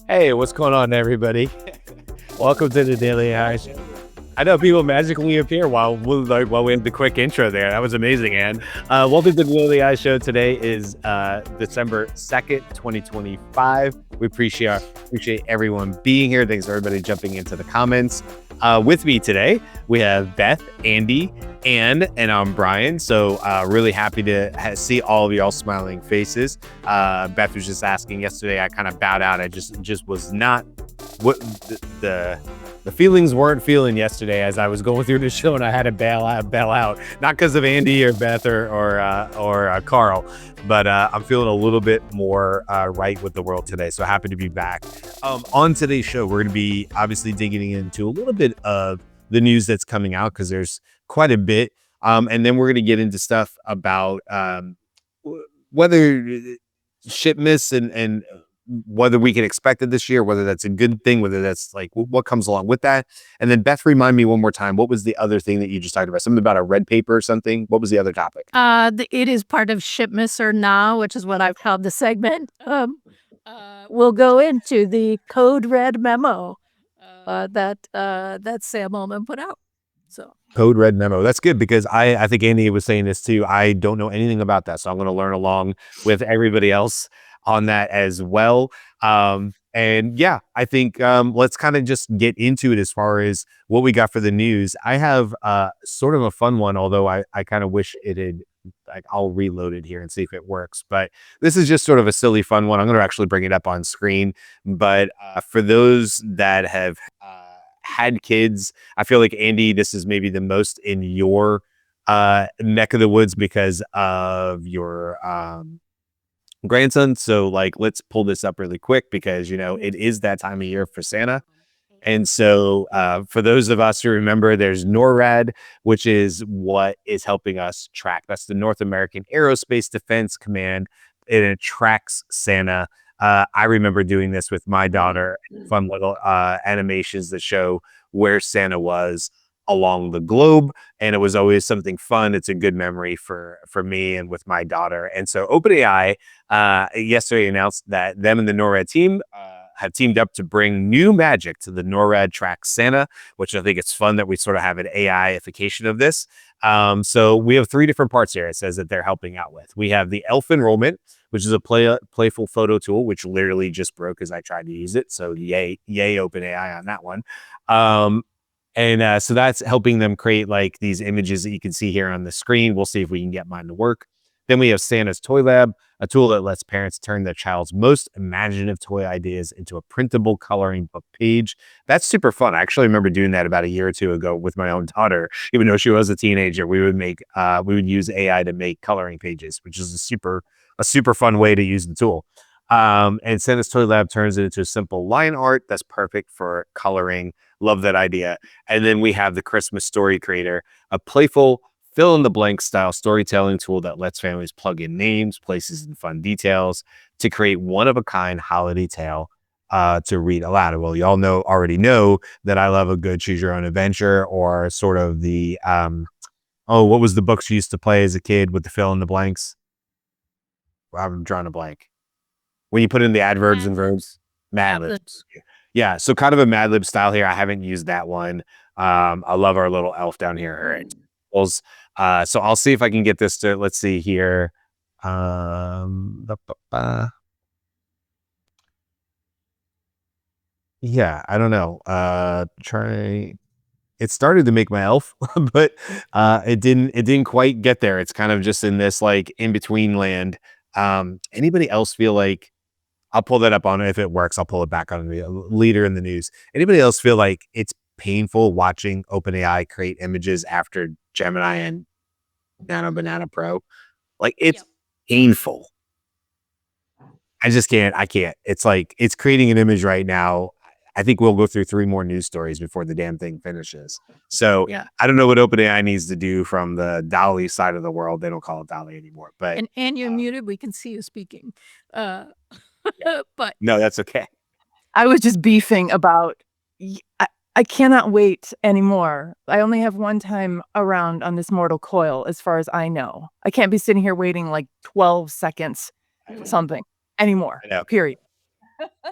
Hey, what's going on, everybody? Welcome to the Daily AI Show. I know people magically appear while we had the quick intro there. That was amazing, Ann. Welcome to the Daily AI Show. Today is December 2nd, 2025. We appreciate everyone being here. Thanks for everybody jumping into the comments. With me today, we have Beth, Andy, Ann, and I'm Brian. So really happy to see all of y'all smiling faces. Beth was just asking yesterday. I kind of bowed out. I just was not what the feelings weren't feeling yesterday as I was going through the show, and I had to bail out, not because of Andy or Beth or Carl, but I'm feeling a little bit more right with the world today. So happy to be back. On today's show, we're going to be obviously digging into a little bit of the news that's coming out because there's quite a bit. And then we're going to get into stuff about whether Shipmas and whether we can expect it this year, whether that's a good thing, whether that's like what comes along with that. And then Beth, remind me one more time, what was the other thing that you just talked about? Something about a red paper or something? What was the other topic? It is part of Shipmas or Now, which is what I've called the segment. We'll go into the Code Red memo that Sam Ullman put out. So Code Red memo. That's good because I think Andy was saying this too. I don't know anything about that. So I'm going to learn along with everybody else on that as well. And yeah, I think let's kind of just get into it as far as what we got for the news. I have sort of a fun one, although I kind of wish it had, like, I'll reload it here and see if it works. But this is just sort of a silly fun one. I'm going to actually bring it up on screen. But for those that have had kids, I feel like, Andy, this is maybe the most in your neck of the woods because of your grandson. So like, let's pull this up really quick because, you know, it is that time of year for Santa. And so for those of us who remember, there's NORAD, which is what is helping us track. That's the North American Aerospace Defense Command. It tracks Santa. I remember doing this with my daughter, fun little animations that show where Santa was along the globe, and it was always something fun. It's a good memory for me and with my daughter. And so OpenAI yesterday announced that them and the NORAD team have teamed up to bring new magic to the NORAD Track Santa, which I think it's fun that we sort of have an AI-ification of this. So we have 3 different parts here. It says that they're helping out with. We have the Elf Enrollment, which is a playful photo tool, which literally just broke as I tried to use it. So yay OpenAI on that one. And so that's helping them create like these images that you can see here on the screen. We'll see if we can get mine to work. Then we have Santa's Toy Lab, a tool that lets parents turn their child's most imaginative toy ideas into a printable coloring book page. That's super fun. I actually remember doing that about a year or 2 ago with my own daughter. Even though she was a teenager, we would use AI to make coloring pages, which is a super fun way to use the tool. And Santa's Toy Lab turns it into a simple line art that's perfect for coloring. Love that idea. And then we have the Christmas Story Creator, a playful fill-in-the-blank style storytelling tool that lets families plug in names, places, and fun details to create one-of-a-kind holiday tale to read aloud. Well, y'all already know that I love a good choose-your-own-adventure, or sort of the, what was the books you used to play as a kid with the fill-in-the-blanks? Well, I'm drawing a blank. When you put in the adverbs and verbs, Mad Libs. Yeah, so kind of a Mad Lib style here. I haven't used that one. I love our little elf down here. All right. So I'll see if I can get this to, let's see here. Yeah, I don't know. It started to make my elf, but it didn't quite get there. It's kind of just in this like in between land. Anybody else feel like, I'll pull that up on it. If it works, I'll pull it back on the leader in the news. Anybody else feel like it's painful watching OpenAI create images after Gemini and Nano Banana Pro? Like, it's painful. I just can't. I can't. It's like, it's creating an image right now. I think we'll go through 3 more news stories before the damn thing finishes. So yeah. I don't know what OpenAI needs to do from the Dolly side of the world. They don't call it Dolly anymore. But And you're muted. We can see you speaking. But no, that's okay. I was just beefing about, I cannot wait anymore. I only have one time around on this mortal coil, as far as I know. I can't be sitting here waiting like 12 seconds something anymore. I know. Period.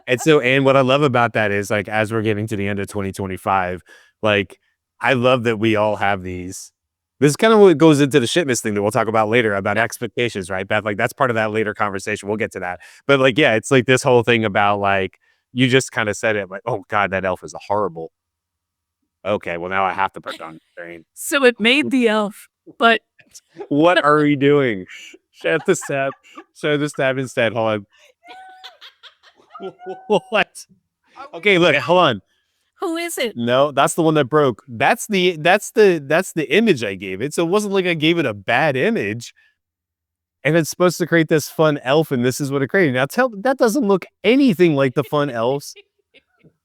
And so, and what I love about that is like, as we're getting to the end of 2025, like, I love that we all have these. This is kind of what goes into the Shipmas thing that we'll talk about later about expectations, right, Beth? Like, that's part of that later conversation. We'll get to that. But like, yeah, it's like this whole thing about like, you just kind of said it like, oh God, that elf is horrible. Okay, well, now I have to put on the screen. So it made the elf, but What are we doing? Shut the stab. Show the stab instead. Hold on. What? Okay, look, hold on. who is it? No, that's the one that broke. That's the image I gave it. So it wasn't like I gave it a bad image. And it's supposed to create this fun elf, and this is what it created. Now that doesn't look anything like the fun elves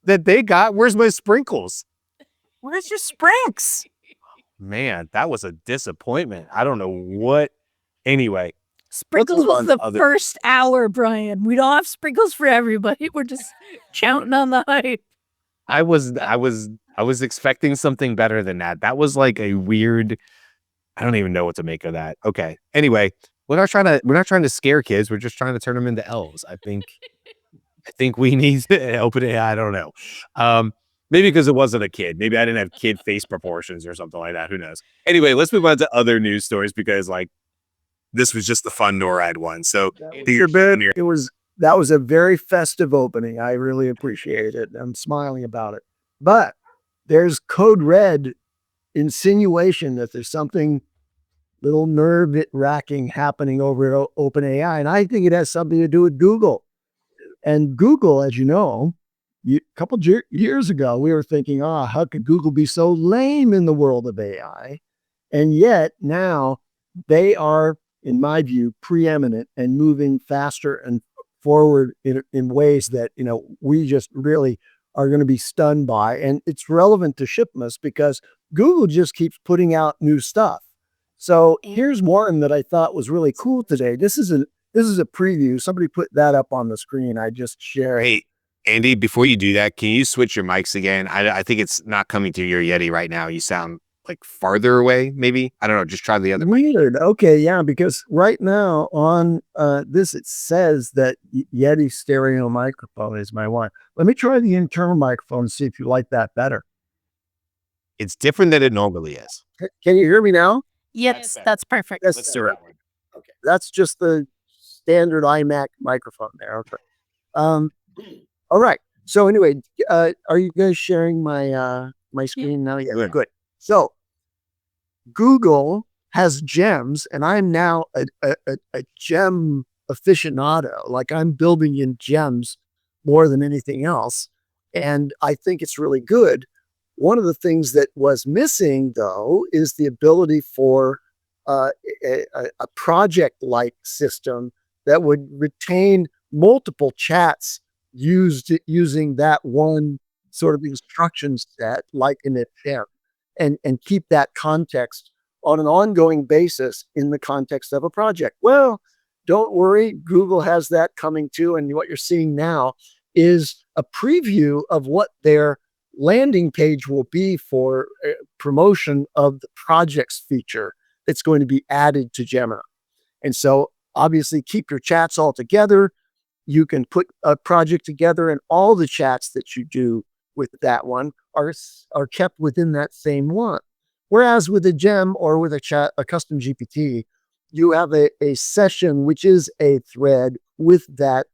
that they got. Where's my sprinkles? Where's your sprinks? Man, that was a disappointment. I don't know what. Anyway, Sprinkles was the first hour, Brian. We don't have sprinkles for everybody. We're just counting on the hype. I was expecting something better than that. That was like a weird. I don't even know what to make of that. Okay. Anyway, we're not trying to scare kids. We're just trying to turn them into elves. I think we need to open AI. I don't know. Maybe because it wasn't a kid. Maybe I didn't have kid face proportions or something like that. Who knows? Anyway, let's move on to other news stories because like this was just the fun NORAD one. So that was a very festive opening. I really appreciate it. I'm smiling about it. But there's Code Red insinuation that there's something little nerve-wracking happening over at OpenAI, and I think it has something to do with Google. And Google, as you know, a couple years ago, we were thinking, how could Google be so lame in the world of AI? And yet now they are, in my view, preeminent and moving faster and forward in ways that, we just really are going to be stunned by. And it's relevant to Shipmas because Google just keeps putting out new stuff. So here's one that I thought was really cool today. This is a preview. Somebody put that up on the screen. I just shared. Hey, Andy, before you do that, can you switch your mics again? I think it's not coming through your Yeti right now. You sound like farther away, maybe. I don't know. Just try the other. Weird. Okay, yeah, because right now on this it says that Yeti stereo microphone is my one. Let me try the internal microphone and see if you like that better. It's different than it normally is. Can you hear me now? Yes, that's perfect. Let's do it. Okay, that's just the standard iMac microphone there. Okay. All right. So anyway, are you guys sharing my my screen now? Yeah, good. So Google has gems, and I'm now a gem aficionado. Like I'm building in gems more than anything else, and I think it's really good. One of the things that was missing, though, is the ability for a project-like system that would retain multiple chats using that one sort of instruction set, like in a gem, and keep that context on an ongoing basis in the context of a project. Well, don't worry, Google has that coming too, and what you're seeing now is a preview of what their landing page will be for promotion of the projects feature that's going to be added to Gemini. And so obviously keep your chats all together. You can put a project together and all the chats that you do with that one are kept within that same one. Whereas with a gem or with a custom GPT, you have a session, which is a thread with that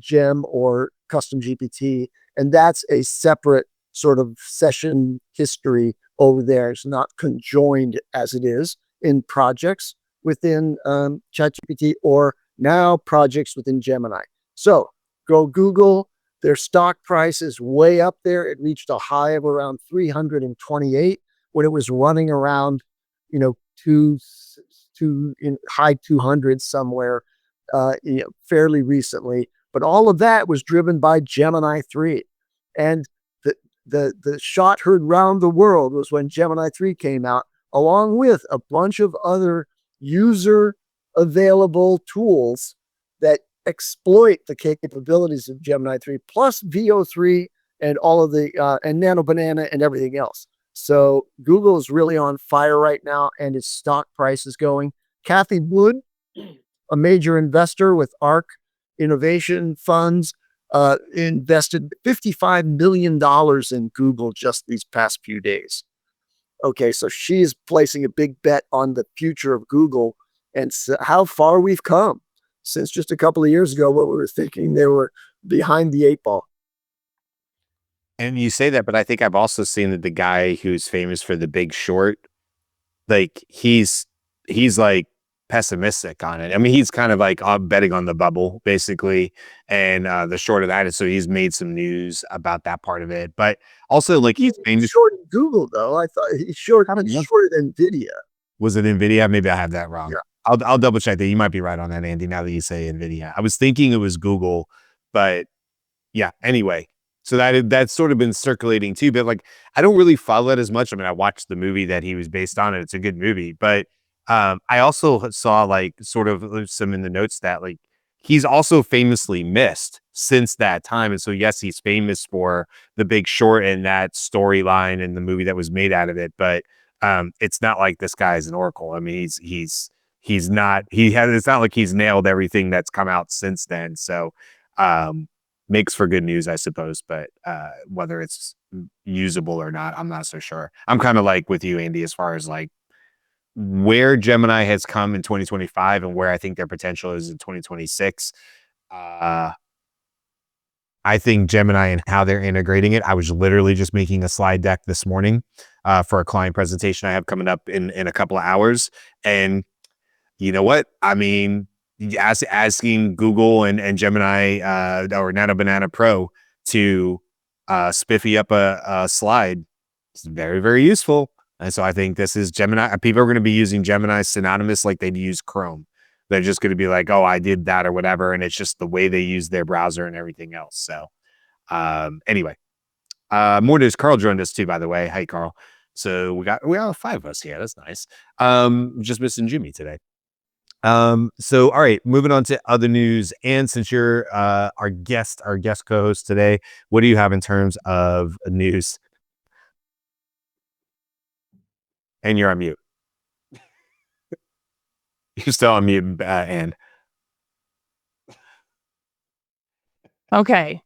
gem or custom GPT. And that's a separate sort of session history over there. It's not conjoined as it is in projects within ChatGPT or now projects within Gemini. So go Google. Their stock price is way up there. It reached a high of around 328 when it was running around, in high 200s somewhere, fairly recently. But all of that was driven by Gemini 3. And the shot heard round the world was when Gemini 3 came out, along with a bunch of other user available tools that exploit the capabilities of Gemini 3, plus VO3 and all of the and Nano Banana and everything else. So Google is really on fire right now, and its stock price is going. Cathie Wood, a major investor with ARK, innovation funds invested $55 million in Google just these past few days. Okay, so she's placing a big bet on the future of Google and how far we've come since just a couple of years ago, what we were thinking they were behind the 8 ball. And you say that, but I think I've also seen that the guy who's famous for The Big Short, like he's like pessimistic on it. I mean, he's kind of like betting on the bubble basically, and the short of that is so he's made some news about that part of it. But also, like he's famous. Shorted Google though. I thought he shorted Nvidia. Was it Nvidia? Maybe I have that wrong. Yeah. I'll double check that. You might be right on that, Andy. Now that you say Nvidia, I was thinking it was Google, but yeah. Anyway, so that's sort of been circulating too. But like, I don't really follow it as much. I mean, I watched the movie that he was based on, and it's a good movie. But I also saw like sort of some in the notes that like he's also famously missed since that time. And so yes, he's famous for The Big Short and that storyline and the movie that was made out of it. But it's not like this guy is an oracle. I mean, it's not like he's nailed everything that's come out since then. So makes for good news, I suppose. But whether it's usable or not, I'm not so sure. I'm kind of like with you, Andy, as far as like where Gemini has come in 2025 and where I think their potential is in 2026. I think Gemini and how they're integrating it. I was literally just making a slide deck this morning for a client presentation I have coming up in a couple of hours. And you know what? I mean, asking Google and Gemini or Nano Banana Pro to spiffy up a slide is very, very useful. And so I think this is Gemini. People are going to be using Gemini synonymous like they'd use Chrome. They're just going to be like, oh, I did that or whatever. And it's just the way they use their browser and everything else. So anyway, more news. Carl joined us too, by the way. Hi, Carl. So we got 5 of us here. That's nice. Just missing Jimmy today. So all right, moving on to other news. And since you're our guest co-host today, what do you have in terms of news? And you're on mute. You're still on mute, Anne. Okay.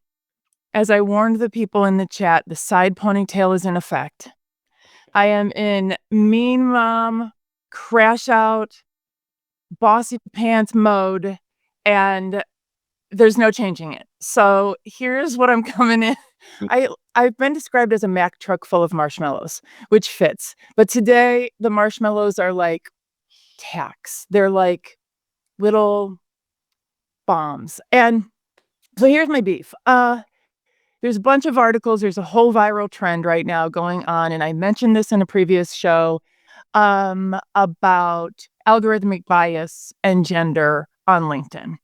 As I warned the people in the chat, the side ponytail is in effect. I am in mean mom, crash out, bossy pants mode, and there's no changing it. So here's what I'm coming in. I've been described as a Mack truck full of marshmallows, which fits. But today the marshmallows are like tacks. They're like little bombs. And so here's my beef. There's a bunch of articles. There's a whole viral trend right now going on. And I mentioned this in a previous show about algorithmic bias and gender on LinkedIn.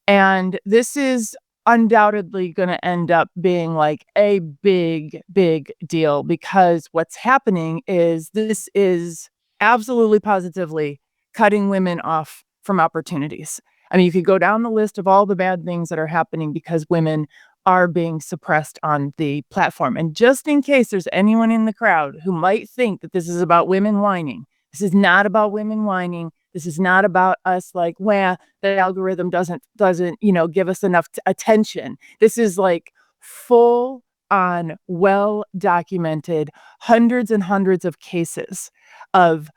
And this is undoubtedly going to end up being like a big, big deal, because what's happening is this is absolutely positively cutting women off from opportunities. I mean, you could go down the list of all the bad things that are happening because women are being suppressed on the platform. And just in case there's anyone in the crowd who might think that this is about women whining, this is not about women whining. This is not about us like, well, the algorithm doesn't, give us enough attention. This is like full on, well-documented, hundreds and hundreds of cases of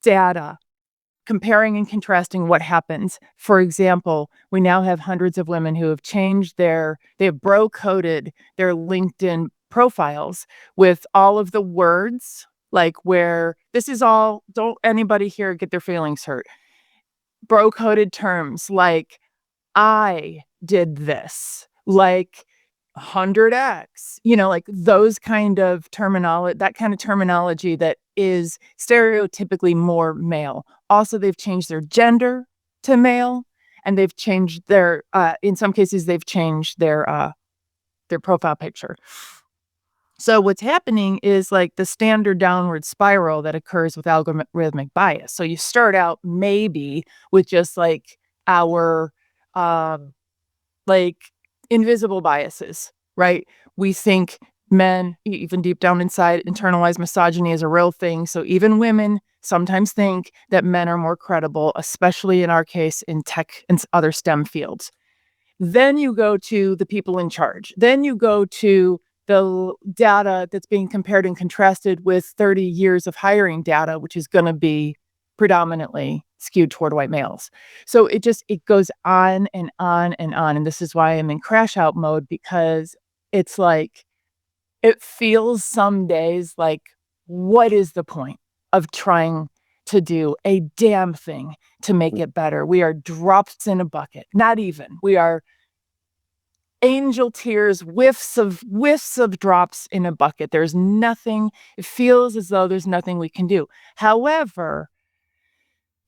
data comparing and contrasting what happens. For example, we now have hundreds of women who have changed they have bro-coded their LinkedIn profiles with all of the words, like where this is all, don't anybody here get their feelings hurt. Bro-coded terms like, I did this, like 100x, like those kind of terminology, that kind of terminology that is stereotypically more male. Also, they've changed their gender to male, and they've changed their, in some cases, they've changed their profile picture. So what's happening is like the standard downward spiral that occurs with algorithmic bias. So you start out maybe with just like our like invisible biases, right? We think men, even deep down inside, internalized misogyny is a real thing. So even women sometimes think that men are more credible, especially in our case in tech and other STEM fields. Then you go to the people in charge. Then you go to the data that's being compared and contrasted with 30 years of hiring data, which is going to be predominantly skewed toward white males. So it goes on and on and on. And this is why I'm in crash out mode, because it's like, it feels some days like, what is the point of trying to do a damn thing to make it better? We are drops in a bucket. Not even. We are angel tears, whiffs of drops in a bucket. There's nothing. It feels as though there's nothing we can do. However,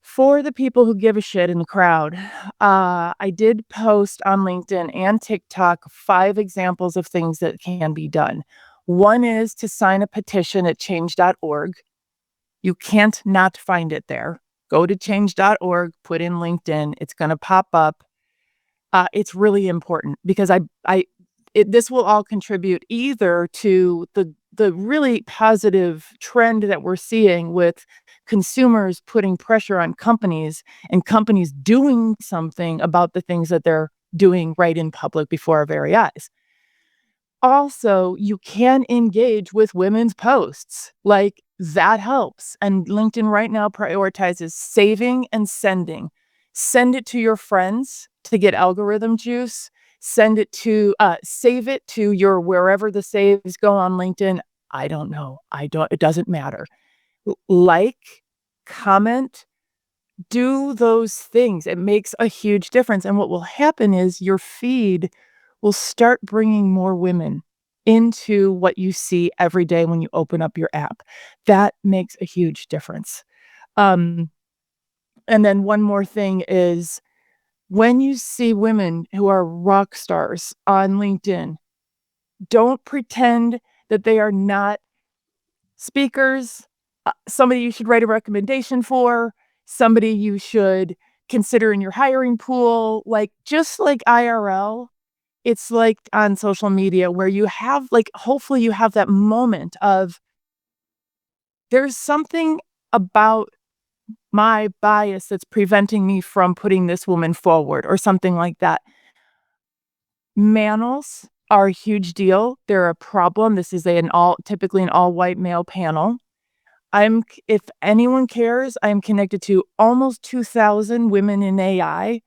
for the people who give a shit in the crowd, I did post on LinkedIn and TikTok 5 examples of things that can be done. One is to sign a petition at change.org. You can't not find it there. Go to change.org, put in LinkedIn. It's going to pop up. It's really important because this will all contribute either to the really positive trend that we're seeing with consumers putting pressure on companies and companies doing something about the things that they're doing right in public before our very eyes. Also, you can engage with women's posts. Like, that helps. And LinkedIn right now prioritizes saving and sending. Send it to your friends to get algorithm juice. Save it to your wherever the saves go on LinkedIn. I don't know. It doesn't matter. Like, comment, do those things. It makes a huge difference. And what will happen is your feed will start bringing more women into what you see every day when you open up your app. That makes a huge difference. And then one more thing is, when you see women who are rock stars on LinkedIn, don't pretend that they are not speakers, somebody you should write a recommendation for, somebody you should consider in your hiring pool. Like, just like IRL, it's like on social media where you have, like, hopefully you have that moment of, there's something about my bias that's preventing me from putting this woman forward, or something like that. Manels are a huge deal. They're a problem. This is typically an all white male panel. If anyone cares, I'm connected to almost 2,000 women in AI,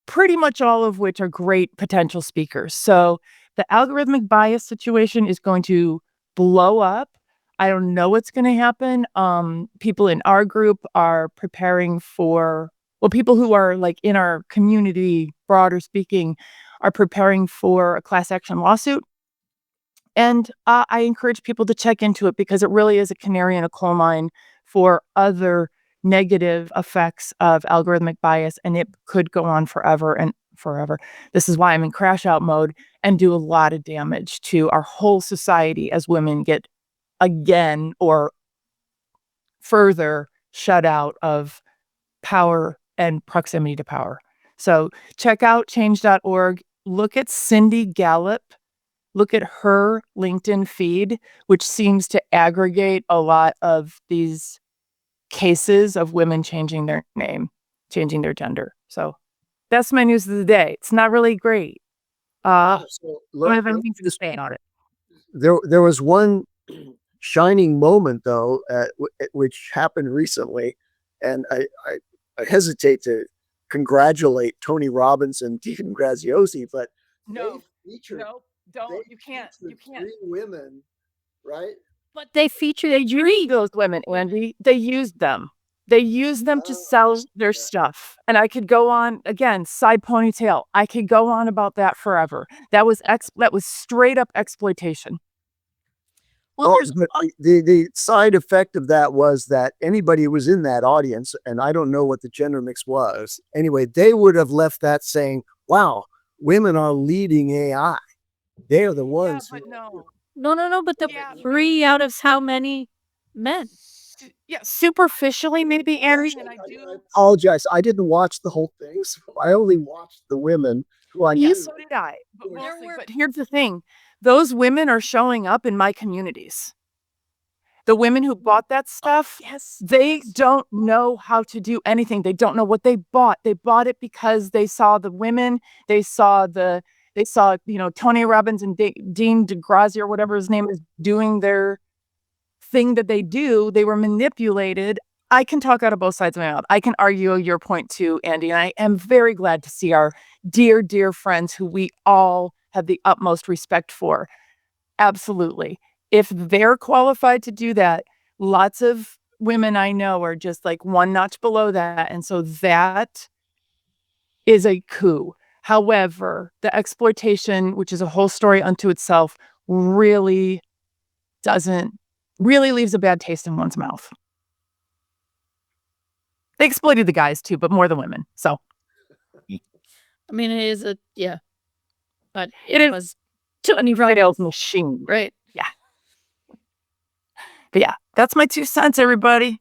pretty much all of which are great potential speakers. So the algorithmic bias situation is going to blow up. I don't know what's going to happen. People in our group are preparing for, people who are like in our community, broader speaking, are preparing for a class action lawsuit. And I encourage people to check into it, because it really is a canary in a coal mine for other negative effects of algorithmic bias, and it could go on forever and forever. This is why I'm in crash out mode and do a lot of damage to our whole society as women get again or further shut out of power and proximity to power. So check out change.org. Look at Cindy Gallup. Look at her LinkedIn feed, which seems to aggregate a lot of these cases of women changing their name, changing their gender. So that's my news of the day. It's not really great. I don't have anything to say on it. There was one shining moment, though, which happened recently, and I hesitate to congratulate Tony Robbins and Deacon Graziosi, but No, they featured, don't. You can't. 3 women, right? But they They those women, Andy. They used them. They used them to sell their stuff. And I could go on, again, side ponytail. I could go on about that forever. That was straight up exploitation. Well, But the side effect of that was that anybody who was in that audience, and I don't know what the gender mix was, anyway, they would have left that saying, wow, women are leading AI. They are the ones. Yeah, but no. No, but the Yeah. 3 out of how many men? Yeah, superficially, maybe, Andrew. And I I apologize. I didn't watch the whole thing. So I only watched the women who I knew. Yes, so did I. But here's the thing. Those women are showing up in my communities. The women who bought that stuff, Yes. they don't know how to do anything. They don't know what they bought. They bought it because they saw the women, they saw, Tony Robbins and Dean DeGrazia or whatever his name is doing their thing that they do. They were manipulated. I can talk out of both sides of my mouth. I can argue your point too, Andy. And I am very glad to see our dear, dear friends who we all have the utmost respect for. Absolutely. If they're qualified to do that, lots of women I know are just like one notch below that. And so that is a coup. However, the exploitation, which is a whole story unto itself, really leaves a bad taste in one's mouth. They exploited the guys too, but more the women. So I mean, it is but it was Tony right Robbins, machine. right? But yeah, that's my 2 cents, everybody.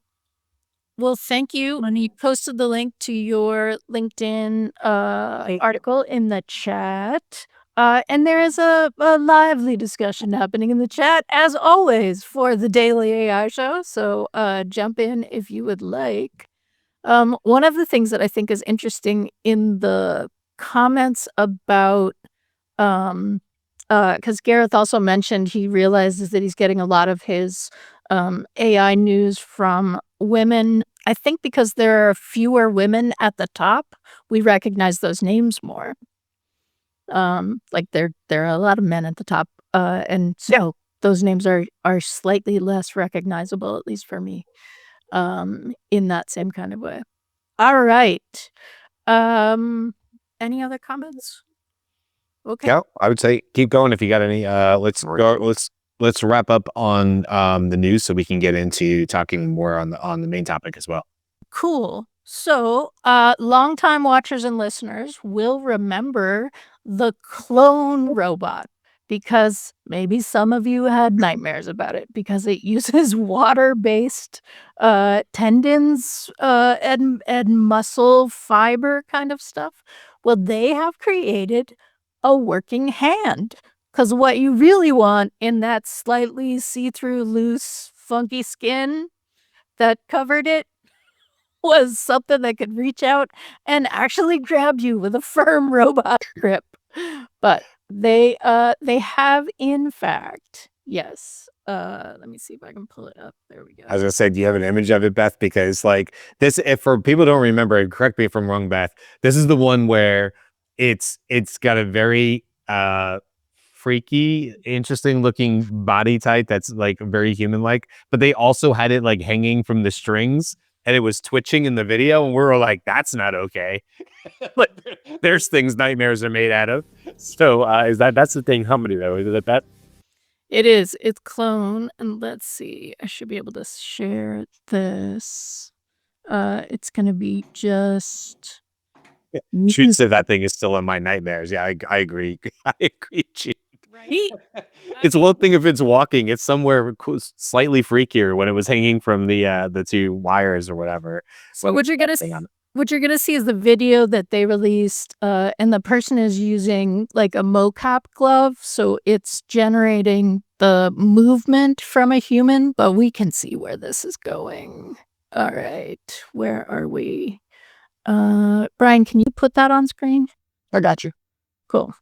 Well, thank you. And you posted the link to your LinkedIn article in the chat. And there is a lively discussion happening in the chat, as always, for the Daily AI Show. So jump in if you would like. One of the things that I think is interesting in the comments about, because Gareth also mentioned he realizes that he's getting a lot of his AI news from women. I think because there are fewer women at the top, we recognize those names more. Like there are a lot of men at the top, and so those names are slightly less recognizable, at least for me, in that same kind of way. All right. Any other comments? Okay. Yeah, I would say keep going if you got any. Let's go. Let's wrap up on the news so we can get into talking more on the main topic as well. Cool. So, longtime watchers and listeners will remember the clone robot, because maybe some of you had nightmares about it because it uses water-based tendons and muscle fiber kind of stuff. Well, they have created a working hand, because what you really want in that slightly see-through, loose, funky skin that covered it was something that could reach out and actually grab you with a firm robot grip. But they have, in fact, yes. Let me see if I can pull it up. There we go. As I said, do you have an image of it, Beth? Because like this, if for people who don't remember, and correct me if I'm wrong, Beth, this is the one where it's got a very freaky, interesting looking body type that's like very human like, but they also had it like hanging from the strings and it was twitching in the video, and we were like, that's not okay. Like there's things nightmares are made out of. So that's the thing. How many though? Is it that? It is. It's clone. And let's see. I should be able to share this. It's going to be just... Shoot said that thing is still in my nightmares. Yeah, I agree. I agree, Chief. Right? It's one thing if it's walking. It's somewhere slightly freakier when it was hanging from the 2 wires or whatever. So what you're gonna see is the video that they released, and the person is using like a mocap glove, so it's generating the movement from a human, but we can see where this is going. All right, where are we? Brian, can you put that on screen? I got you. Cool.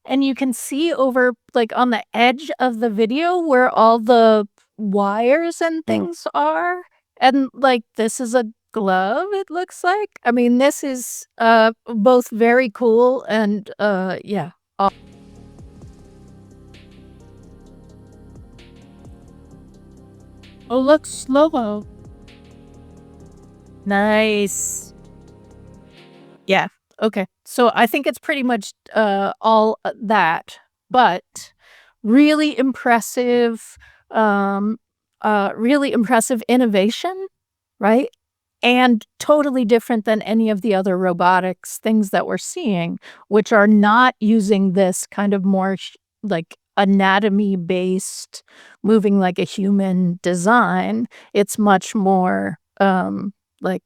And you can see over, like, on the edge of the video where all the wires and things are. And, like, this is a glove, it looks like. I mean, this is both very cool and, yeah. Oh, look, slow-mo. Nice. Yeah. Okay. So I think it's pretty much all that, but really impressive innovation, right? And totally different than any of the other robotics things that we're seeing, which are not using this kind of more like anatomy-based, moving like a human design. It's much more like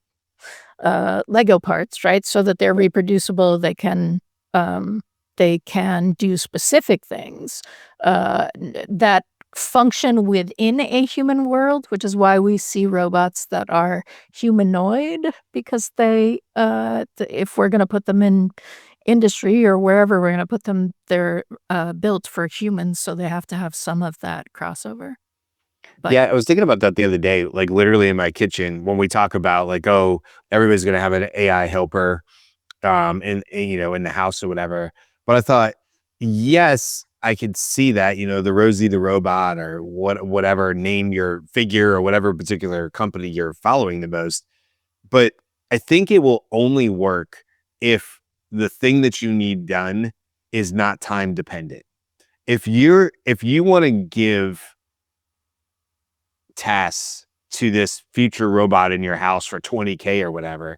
Lego parts, right? So that they're reproducible, they can do specific things that function within a human world, which is why we see robots that are humanoid, because if we're going to put them in industry or wherever we're going to put them, they're built for humans, so they have to have some of that crossover. But Yeah, I was thinking about that the other day, like literally in my kitchen when we talk about like, oh, everybody's going to have an AI helper in the house or whatever. But I thought, yes, I could see that, the Rosie the robot or whatever name your figure or whatever particular company you're following the most. But I think it will only work if the thing that you need done is not time dependent. If you want to give tasks to this future robot in your house for 20K or whatever,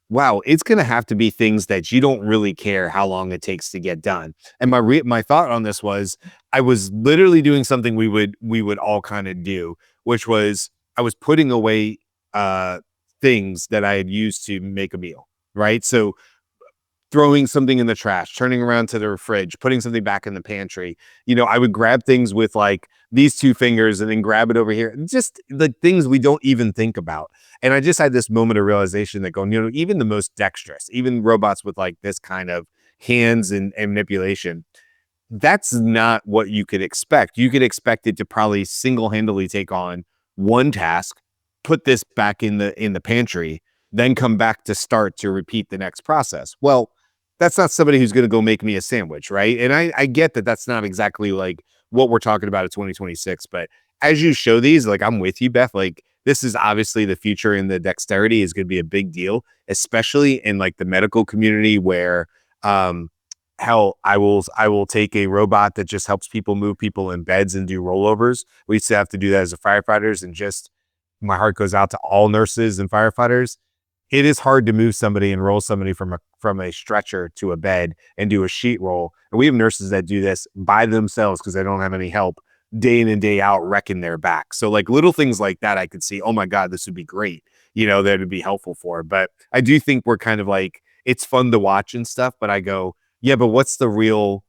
wow, it's going to have to be things that you don't really care how long it takes to get done. And my thought on this was, I was literally doing something we would all kind of do, which was I was putting away things that I had used to make a meal, right? So throwing something in the trash, turning around to the fridge, putting something back in the pantry. I would grab things with like these two fingers and then grab it over here. Just the things we don't even think about. And I just had this moment of realization that going, even the most dexterous, even robots with like this kind of hands and manipulation, that's not what you could expect. You could expect it to probably single-handedly take on one task, put this back in the pantry, then come back to start to repeat the next process. Well, that's not somebody who's going to go make me a sandwich, right? And I get that that's not exactly like what we're talking about in 2026, but as you show these, like I'm with you, Beth, like this is obviously the future, and the dexterity is going to be a big deal, especially in like the medical community where hell, I will take a robot that just helps people move people in beds and do rollovers. We used to have to do that as a firefighters, and just my heart goes out to all nurses and firefighters. It is hard to move somebody and roll somebody from a stretcher to a bed and do a sheet roll. And we have nurses that do this by themselves because they don't have any help, day in and day out, wrecking their back. So like little things like that, I could see, oh my God, this would be great. That would be helpful for. But I do think we're kind of like, it's fun to watch and stuff, but I go, yeah, but what's the real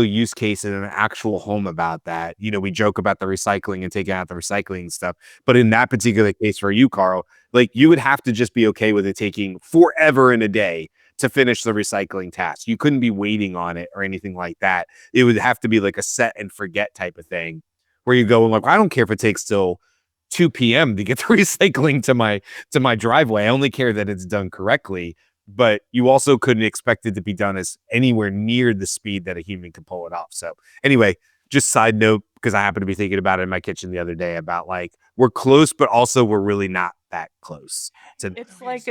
use case in an actual home about that? We joke about the recycling and taking out the recycling stuff, but in that particular case for you, Carl, like you would have to just be okay with it taking forever in a day to finish the recycling task. You couldn't be waiting on it or anything like that. It would have to be like a set and forget type of thing where you go and like, I don't care if it takes till 2 p.m. to get the recycling to my driveway. I only care that it's done correctly. But you also couldn't expect it to be done as anywhere near the speed that a human can pull it off. So anyway, just side note, because I happened to be thinking about it in my kitchen the other day about like, we're close, but also we're really not that close. It's like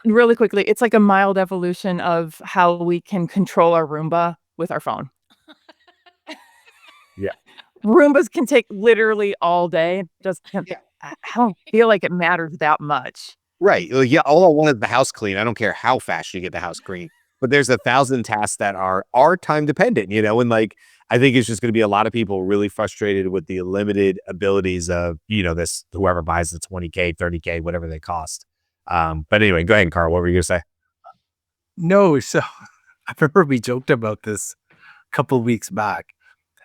really quickly, it's like a mild evolution of how we can control our Roomba with our phone. Yeah. Roombas can take literally all day. I don't feel like it matters that much. Right. Like, yeah, all I want is the house clean. I don't care how fast you get the house clean. But there's 1,000 tasks that are time dependent, and like I think it's just going to be a lot of people really frustrated with the limited abilities of, this whoever buys the 20K, 30K, whatever they cost. But anyway, go ahead, Carl. What were you going to say? No, so I remember we joked about this a couple of weeks back.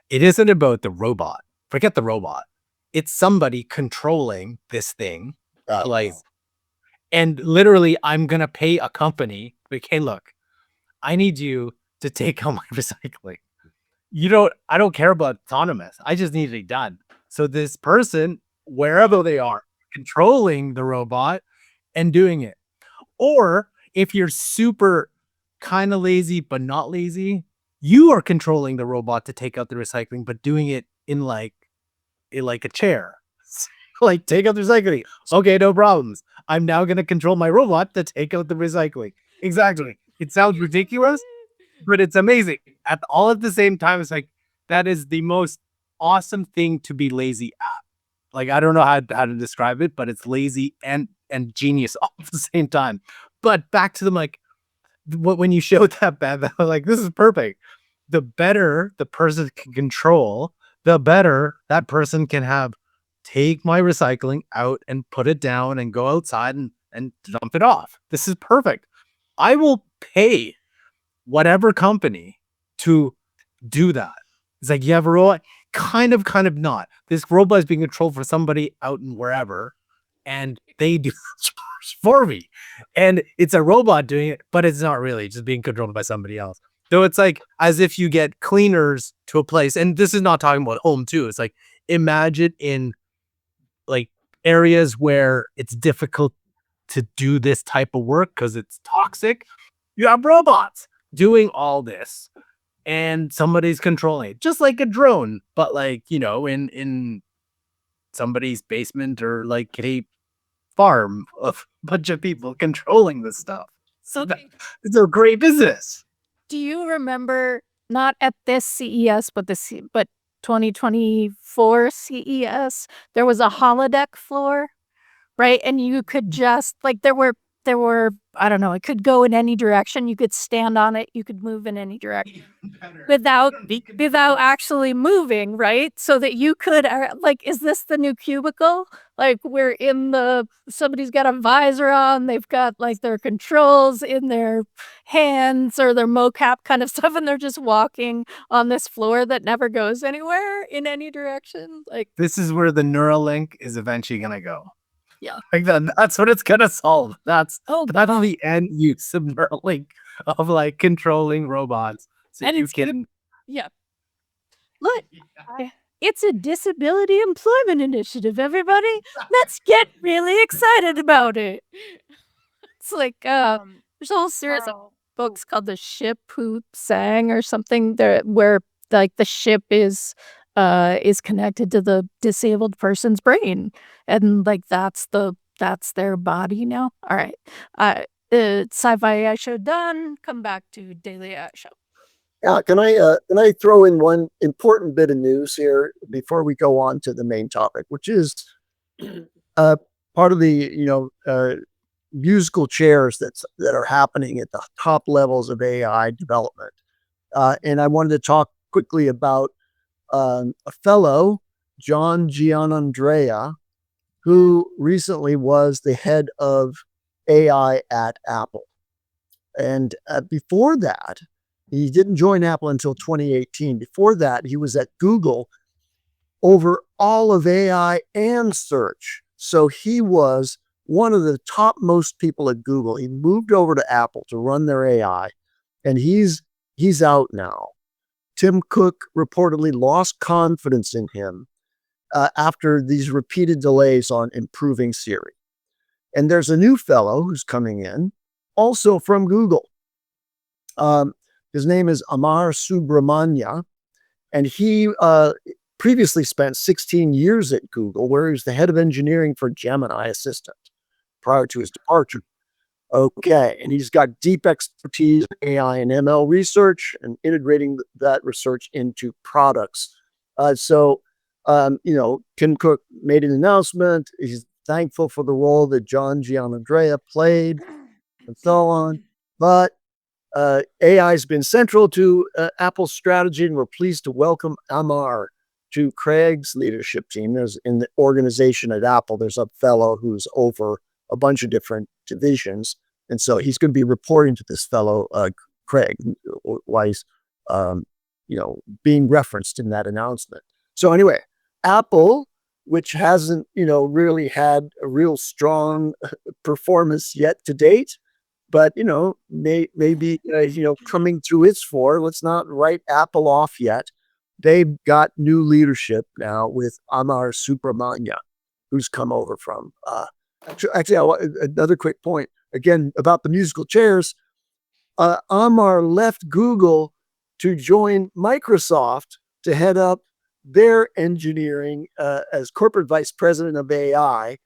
It isn't about the robot. Forget the robot. It's somebody controlling this thing. And literally, I'm going to pay a company, like, hey, look, I need you to take out my recycling. I don't care about autonomous. I just need it done. So this person, wherever they are, controlling the robot and doing it. Or if you're super kind of lazy, but not lazy, you are controlling the robot to take out the recycling, but doing it in like a chair. Like, take out the recycling. Okay, no problems. I'm now going to control my robot to take out the recycling. Exactly. It sounds ridiculous, but it's amazing. All at the same time, it's like, that is the most awesome thing to be lazy at. Like, I don't know how to describe it, but it's lazy and genius all at the same time. But back to them, like, when you showed that, Beth, I was like, this is perfect. The better the person can control, the better that person can have take my recycling out and put it down and go outside and dump it off. This is perfect. I will pay whatever company to do that. It's like, you have a robot? Kind of not. This robot is being controlled for somebody out in wherever, and they do for me. And it's a robot doing it, but it's not really just being controlled by somebody else. So it's like as if you get cleaners to a place, and this is not talking about home too. It's like, imagine in like areas where it's difficult to do this type of work because it's toxic. You have robots doing all this, and somebody's controlling it, just like a drone, but like, in somebody's basement or like a farm of a bunch of people controlling this stuff. So it's a great business. Do you remember, not at this CES, but 2024 CES, there was a holodeck floor, right? And you could just like there were I don't know, it could go in any direction. You could stand on it, you could move in any direction without actually moving, right? So that you could like, is this the new cubicle? Like we're in somebody's got a visor on, they've got like their controls in their hands or their mocap kind of stuff, and they're just walking on this floor that never goes anywhere in any direction. Like, This is where the Neuralink is eventually gonna go. Yeah. Like that's what it's gonna solve. That's oh, the end use of Neuralink, of like controlling robots. So And you it's can yeah. Look, it's a disability employment initiative, everybody. Let's get really excited about it. It's like, there's a whole series of books called The Ship Who Sang or something there, where like the ship is connected to the disabled person's brain, and like that's their body now. All right, sci-fi AI show done. Come back to daily AI show. Yeah, can I throw in one important bit of news here before we go on to the main topic, which is part of the musical chairs that are happening at the top levels of AI development, and I wanted to talk quickly about a fellow, John Giannandrea, who recently was the head of AI at Apple, and before that. He didn't join Apple until 2018. Before that, he was at Google over all of AI and search. So he was one of the topmost people at Google. He moved over to Apple to run their AI, and he's out now. Tim Cook reportedly lost confidence in him after these repeated delays on improving Siri. And there's a new fellow who's coming in, also from Google. His name is Amar Subramanya, and he previously spent 16 years at Google, where he was the head of engineering for Gemini Assistant prior to his departure. Okay, and he's got deep expertise in AI and ML research and integrating that research into products. Tim Cook made an announcement. He's thankful for the role that John Giannandrea played and so on. But AI has been central to Apple's strategy, and we're pleased to welcome Amar to Craig's leadership team. There's in the organization at Apple, there's a fellow who's over a bunch of different divisions, and so he's going to be reporting to this fellow, Craig, while he's being referenced in that announcement. So anyway, Apple, which hasn't really had a real strong performance yet to date, but maybe coming through its form. Let's not write Apple off yet. They've got new leadership now with Amar Subramanya, who's come over from. Actually, another quick point again about the musical chairs. Amar left Google to join Microsoft to head up their engineering as corporate vice president of AI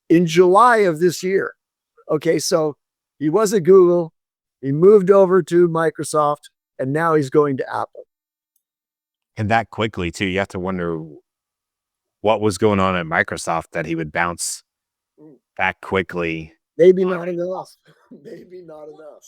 in July of this year. Okay, so he was at Google, he moved over to Microsoft, and now he's going to Apple. And that quickly, too. You have to wonder what was going on at Microsoft that he would bounce back quickly. Maybe not enough. Maybe not enough.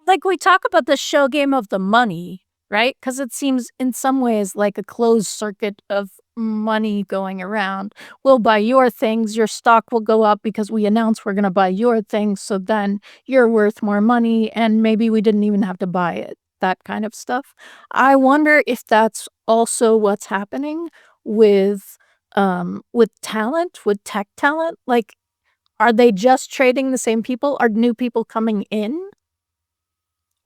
Like we talk about the show game of the money, right? Because it seems in some ways like a closed circuit of money going around. We'll buy your things, your stock will go up because we announced we're going to buy your things, so then you're worth more money, and maybe we didn't even have to buy it. That kind of stuff. I wonder if that's also what's happening with talent, with tech talent. Like, are they just trading the same people? Are new people coming in?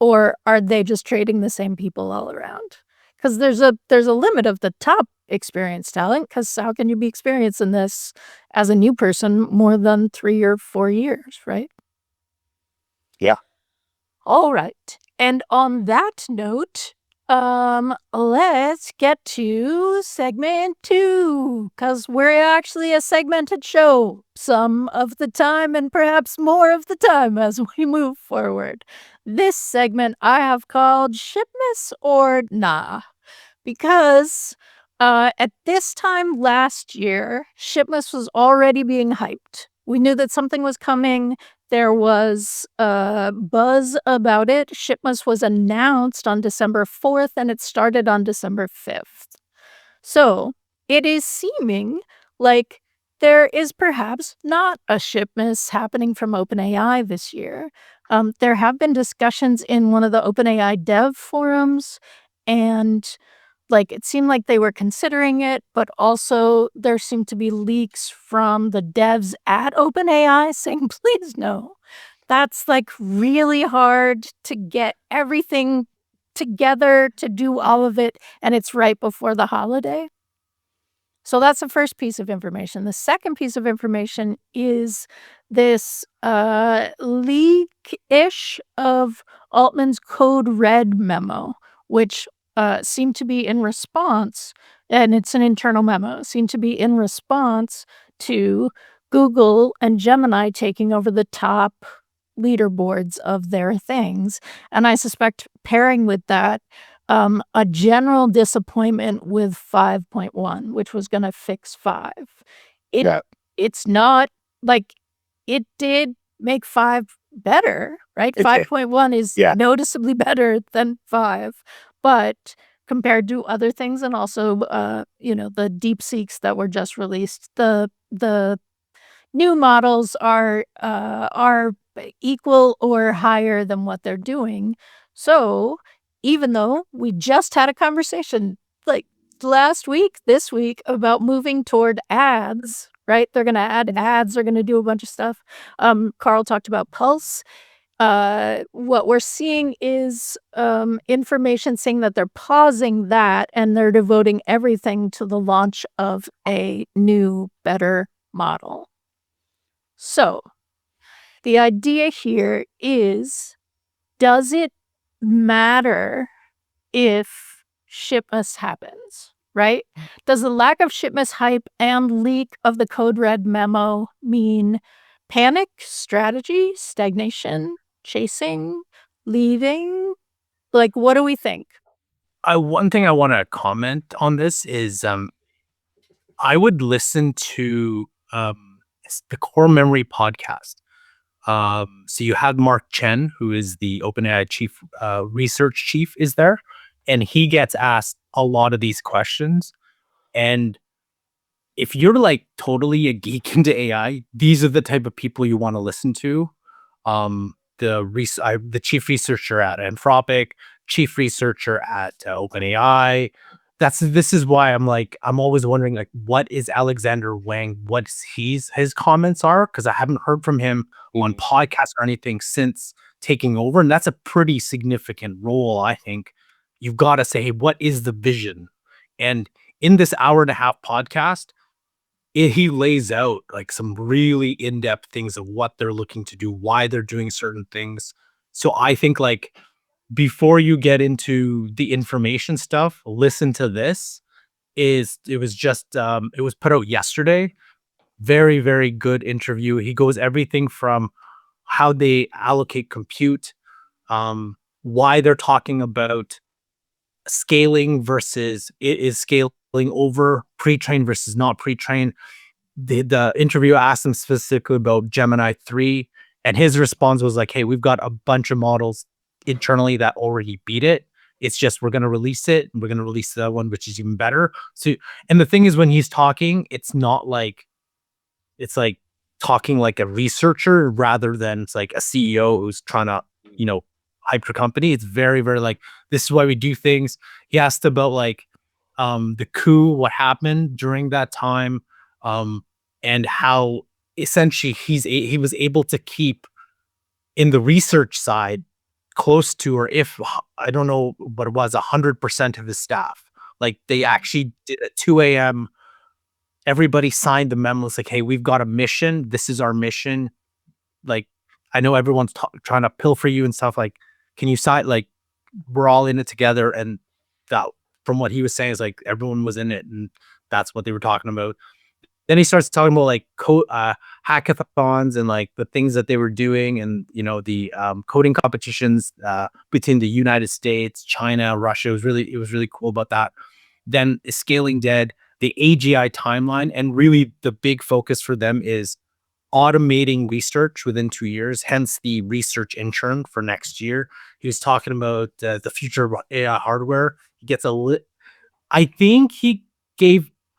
Or are they just trading the same people all around? Because there's a limit of the top experienced talent, because how can you be experienced in this as a new person more than 3 or 4 years, right? Yeah. All right. And on that note, let's get to segment 2, because we're actually a segmented show some of the time and perhaps more of the time as we move forward. This segment I have called Shipmas or Nah, because at this time last year, Shipmas was already being hyped. We knew that something was coming. There was buzz about it. Shipmas was announced on December 4th, and it started on December 5th. So it is seeming like there is perhaps not a Shipmas happening from OpenAI this year. There have been discussions in one of the OpenAI dev forums, and like it seemed like they were considering it, but also there seemed to be leaks from the devs at OpenAI saying, please no. That's like really hard to get everything together to do all of it, and it's right before the holiday. So that's the first piece of information. The second piece of information is this leak-ish of Altman's Code Red memo, which seemed to be in response, and it's an internal memo, seemed to be in response to Google and Gemini taking over the top leaderboards of their things. And I suspect pairing with that, a general disappointment with 5.1, which was going to fix 5. It's not like it did make 5 better, right? 5.1 is noticeably better than 5, but compared to other things, and also, the DeepSeeks that were just released, the new models are equal or higher than what they're doing. So even though we just had a conversation like last week, this week, about moving toward ads, right? They're going to add ads. They're going to do a bunch of stuff. Carl talked about Pulse. What we're seeing is information saying that they're pausing that and they're devoting everything to the launch of a new, better model. So the idea here is, does it matter if Shipmas happens, right? Does the lack of Shipmas hype and leak of the Code Red memo mean panic, strategy, stagnation, chasing, leaving? Like, what do we think? One thing I want to comment on this is I would listen to the Core Memory podcast. So you have Mark Chen, who is the OpenAI chief research chief, is there, and he gets asked a lot of these questions. And if you're like totally a geek into AI, these are the type of people you want to listen to. The chief researcher at Anthropic, chief researcher at OpenAI. This is why I'm always wondering, like, what is Alexander Wang? What's his comments are, because I haven't heard from him on podcasts or anything since taking over, and that's a pretty significant role. I think you've got to say, hey, what is the vision? And in this hour and a half podcast, he lays out like some really in-depth things of what they're looking to do, why they're doing certain things. So I think, like, before you get into the information stuff, listen to this. It was put out yesterday. Very, very good interview. He goes everything from how they allocate compute, why they're talking about scaling versus it is scaling over pre-trained versus not pre-trained. The interview asked him specifically about Gemini 3, and his response was like, hey, we've got a bunch of models internally that already beat it. It's just we're going to release it. And we're going to release that one, which is even better. So, and the thing is, when he's talking, it's not like it's like talking like a researcher rather than it's like a CEO who's trying to, hype your company. It's very, very like, this is why we do things. He asked about like the coup, what happened during that time, and how essentially he was able to keep in the research side close to, or if I don't know what it was, 100% of his staff. Like they actually did at 2 a.m. Everybody signed the memo. It's like, hey, we've got a mission. This is our mission. Like, I know everyone's trying to pilfer you and stuff. Like, can you sign? Like, we're all in it together. And that, from what he was saying, is like everyone was in it, and that's what they were talking about. Then he starts talking about like hackathons and like the things that they were doing, and the coding competitions between the United States, China, Russia. It was really cool about that. Then Scaling Dead, the AGI timeline, and really the big focus for them is automating research within 2 years, hence the research intern for next year. He was talking about the future of AI hardware. He gets I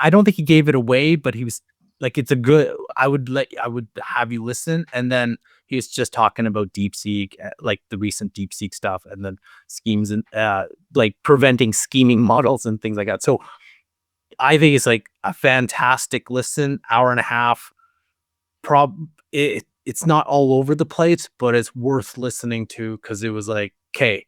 don't think he gave it away, but he was like, it's a good, I would have you listen. And then he was just talking about DeepSeek, like the recent DeepSeek stuff, and then schemes and like preventing scheming models and things like that. So I think it's like a fantastic listen, hour and a half. It's not all over the place, but it's worth listening to, because it was like, okay,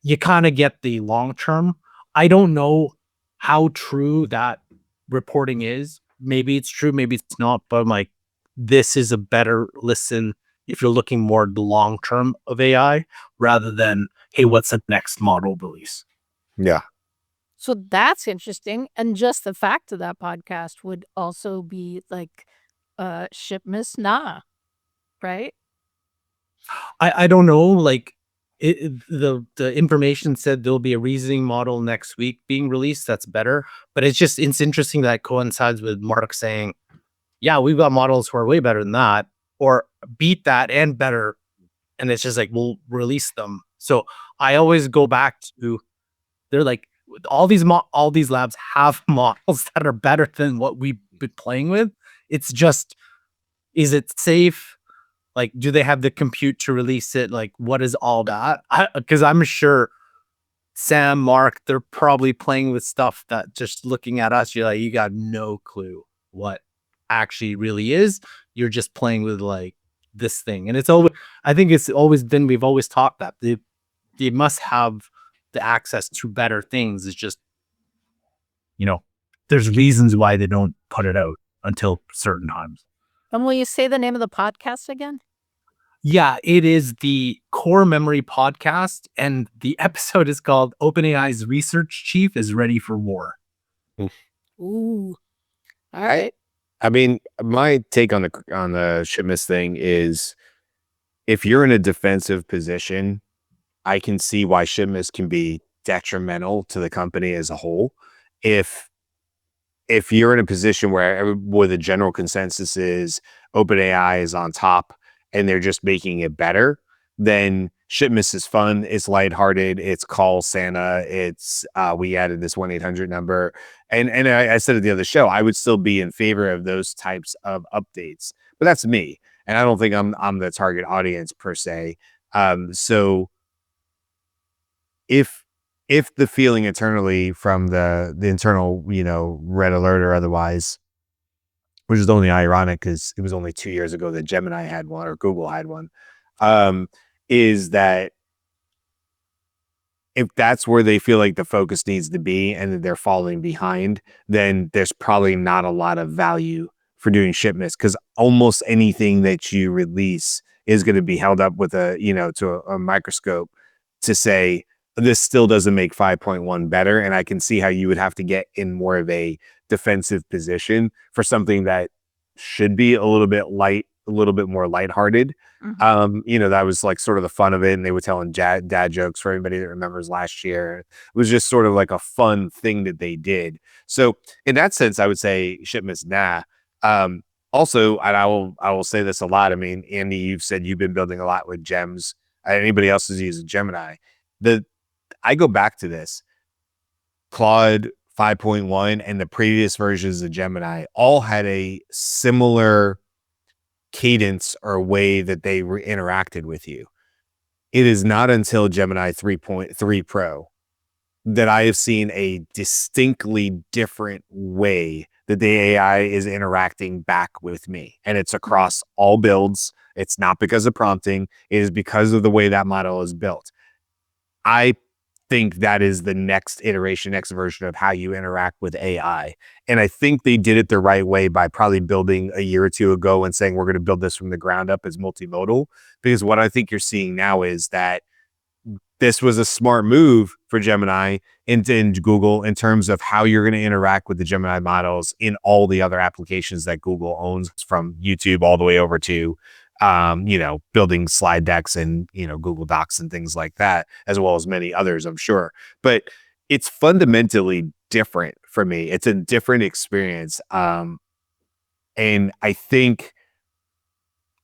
you kind of get the long term. I don't know how true that reporting is. Maybe it's true, maybe it's not, but I'm like, this is a better listen if you're looking more at the long term of AI rather than, hey, what's the next model release? Yeah. So that's interesting. And just the fact of that podcast would also be like Shipmas right? I don't know, like the information said there'll be a reasoning model next week being released. That's better, but it's interesting that coincides with Mark saying, yeah, we've got models who are way better than that, or beat that and better, and it's just like, we'll release them. So I always go back to, they're like, all these labs have models that are better than what we've been playing with. It's just, is it safe? Like, do they have the compute to release it? Like, what is all that? Because I'm sure Sam, Mark, they're probably playing with stuff that, just looking at us, you're like, you got no clue what actually really is. You're just playing with like this thing. And I think it's always been, we've always taught that they must have the access to better things. It's just, there's reasons why they don't put it out until certain times. And will you say the name of the podcast again? Yeah, it is the Core Memory Podcast, and the episode is called "OpenAI's Research Chief is Ready for War." Ooh, all right. I mean, my take on the Shipmas thing is, if you're in a defensive position, I can see why Shipmas can be detrimental to the company as a whole. If you're in a position where the general consensus is OpenAI is on top and they're just making it better, then Shipmas is fun. It's lighthearted. It's call Santa. It's we added this 1-800 number, and I said at the other show, I would still be in favor of those types of updates, but that's me, and I don't think I'm the target audience per se. So if the feeling internally from the internal, red alert or otherwise, which is only ironic because it was only 2 years ago that Gemini had one or Google had one, is that if that's where they feel like the focus needs to be and that they're falling behind, then there's probably not a lot of value for doing Shipmas, because almost anything that you release is going to be held up with to a microscope to say, this still doesn't make 5.1 better. And I can see how you would have to get in more of a defensive position for something that should be a little bit more lighthearted. Mm-hmm. That was like sort of the fun of it. And they were telling dad jokes for anybody that remembers last year. It was just sort of like a fun thing that they did. So in that sense, I would say Shipmas, nah. Also, and I will say this a lot. I mean, Andy, you've said you've been building a lot with gems. Anybody else who's using Gemini, I go back to this. Claude 5.1 and the previous versions of Gemini all had a similar cadence or way that they interacted with you. It is not until Gemini 3.3 Pro that I have seen a distinctly different way that the AI is interacting back with me. And it's across all builds. It's not because of prompting. It is because of the way that model is built. I think that is the next iteration, next version of how you interact with AI. And I think they did it the right way by probably building a year or two ago and saying, we're going to build this from the ground up as multimodal. Because what I think you're seeing now is that this was a smart move for Gemini and Google in terms of how you're going to interact with the Gemini models in all the other applications that Google owns, from YouTube all the way over to, building slide decks and, Google Docs and things like that, as well as many others, I'm sure. But it's fundamentally different for me. It's a different experience. And I think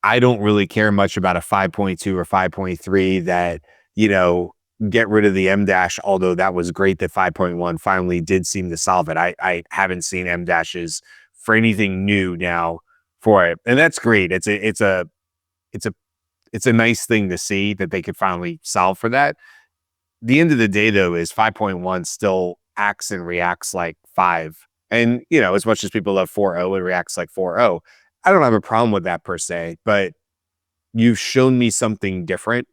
I don't really care much about a 5.2 or 5.3 that, get rid of the M dash, although that was great that 5.1 finally did seem to solve it. I haven't seen M dashes for anything new now for it. And that's great. It's a nice thing to see that they could finally solve for that. The end of the day, though, is 5.1 still acts and reacts like 5. And, as much as people love 4.0, it reacts like 4.0. I don't have a problem with that per se, but you've shown me something different.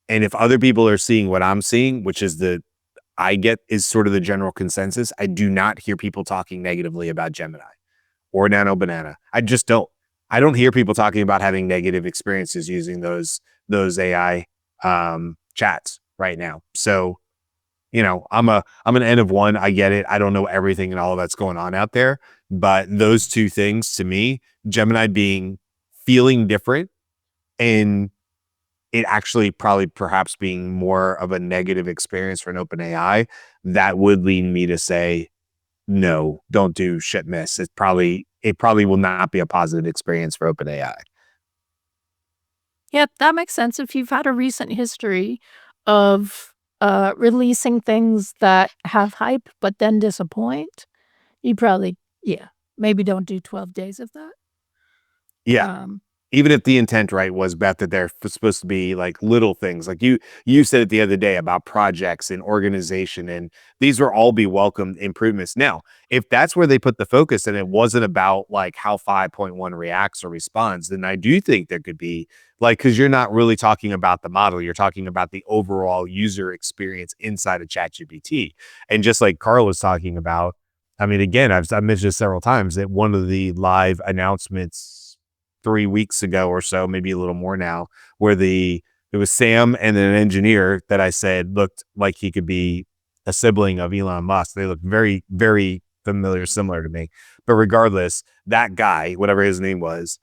And if other people are seeing what I'm seeing, which is is sort of the general consensus, I do not hear people talking negatively about Gemini or Nano Banana. I just don't. I don't hear people talking about having negative experiences using those AI chats right now. So, I'm an N of one. I get it. I don't know everything and all that's going on out there, but those two things to me, Gemini feeling different, and it actually probably perhaps being more of a negative experience for an OpenAI, that would lead me to say, no, don't do Shipmas. It probably will not be a positive experience for OpenAI. Yeah, that makes sense. If you've had a recent history of releasing things that have hype but then disappoint, you probably, maybe don't do 12 days of that. Yeah. Even if the intent, right, was, Beth, that they're supposed to be like little things, like you said it the other day about projects and organization, and these will all be welcomed improvements. Now, if that's where they put the focus and it wasn't about like how 5.1 reacts or responds, then I do think there could be because you're not really talking about the model, you're talking about the overall user experience inside of ChatGPT. And just like Carl was talking about, I mean, again, I've mentioned this several times that one of the live announcements 3 weeks ago or so, maybe a little more now, where it was Sam and an engineer that I said looked like he could be a sibling of Elon Musk. They look very, very familiar, similar to me. But regardless, that guy, whatever his name was,